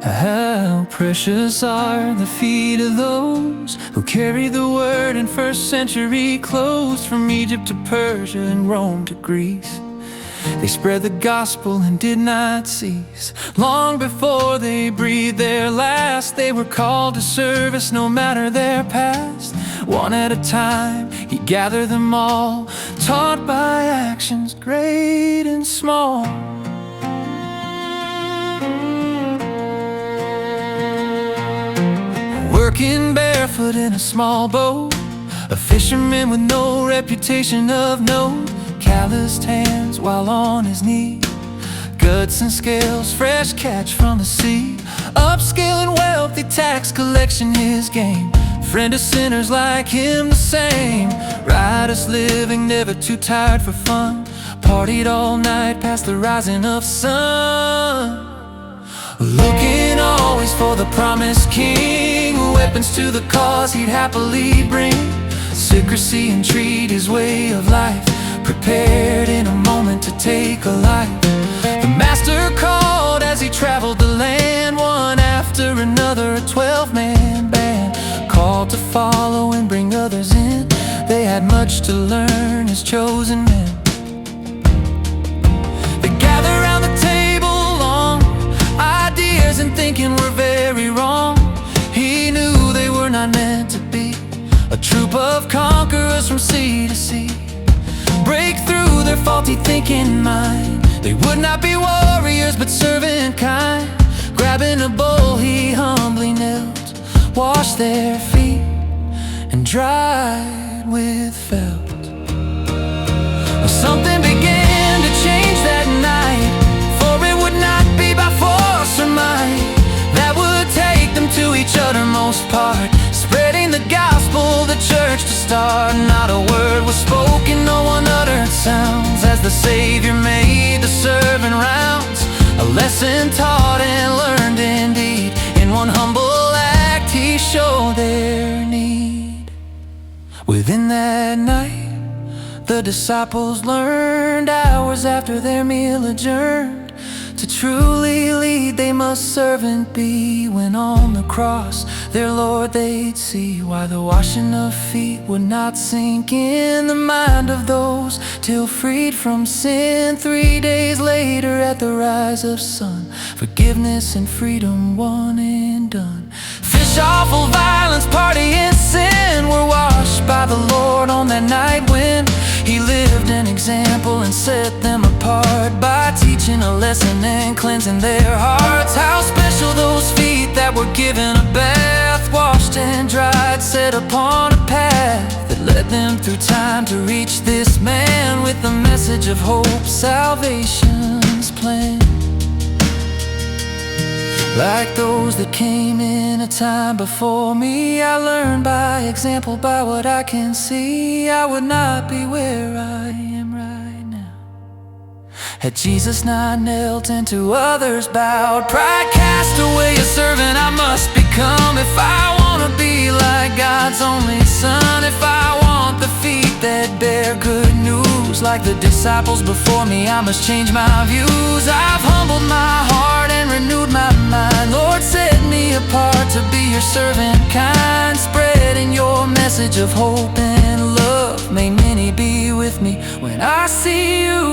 How precious are the feet of those who carry the word in first century clothes, from Egypt to Persia and Rome to Greece. They spread the gospel and did not cease. Long before they breathed their last, they were called to service no matter their past. One at a time, he gathered them all, taught by actions great and small. Working barefoot in a small boat, a fisherman with no reputation of note, calloused hands while on his knee, guts and scales, fresh catch from the sea. Upscaling wealthy tax collection his game, friend of sinners like him the same. Riotous living, never too tired for fun, partied all night past the rising of sun. Looking always for the promised king, weapons to the cause he'd happily bring. Secrecy and treat his way of life, prepared in a moment to take a life. The master called as he traveled the land, one after another, a 12-man band, called to follow and bring others in. They had much to learn as chosen men. They gathered round the table long, ideas and thinking were very wrong. He knew they were not meant to be a troop of conquerors from sea to sea. Break through their faulty thinking mind, they would not be warriors but servant kind. Grabbing a bowl he humbly knelt, washed their feet and dried with felt. Something began to change that night, for it would not be by force or might that would take them to each uttermost part, spreading the gospel, the church to start. Not a word was spoken, no one uttered sounds, as the Savior made the servant rounds. A lesson taught and learned indeed, in one humble act he showed their need. Within that night the disciples learned, hours after their meal adjourned, to truly lead they must servant be. When on the cross their Lord they'd see, why the washing of feet would not sink in the mind of those till freed from sin. 3 days later at the rise of sun, forgiveness and freedom won and done. Fish, awful violence, party and sin were washed by the Lord on that night when he lived an example and set them apart by teaching a lesson and cleansing their hearts. How special those feet that were given a bath, washed and dried, set upon a path that led them through time to reach this man with the message of hope, salvation's plan. Like those that came in a time before me, I learned by example, by what I can see. I would not be where I am right now had Jesus not knelt and to others bowed. Pride cast away, a servant I must become, if I want to be like God's only Son. If I want the feet that bear good news, like the disciples before me, I must change my views. I've humbled my heart and renewed my mind. Lord, set me apart to be your servant kind, spreading your message of hope and love. May many be with me when I see you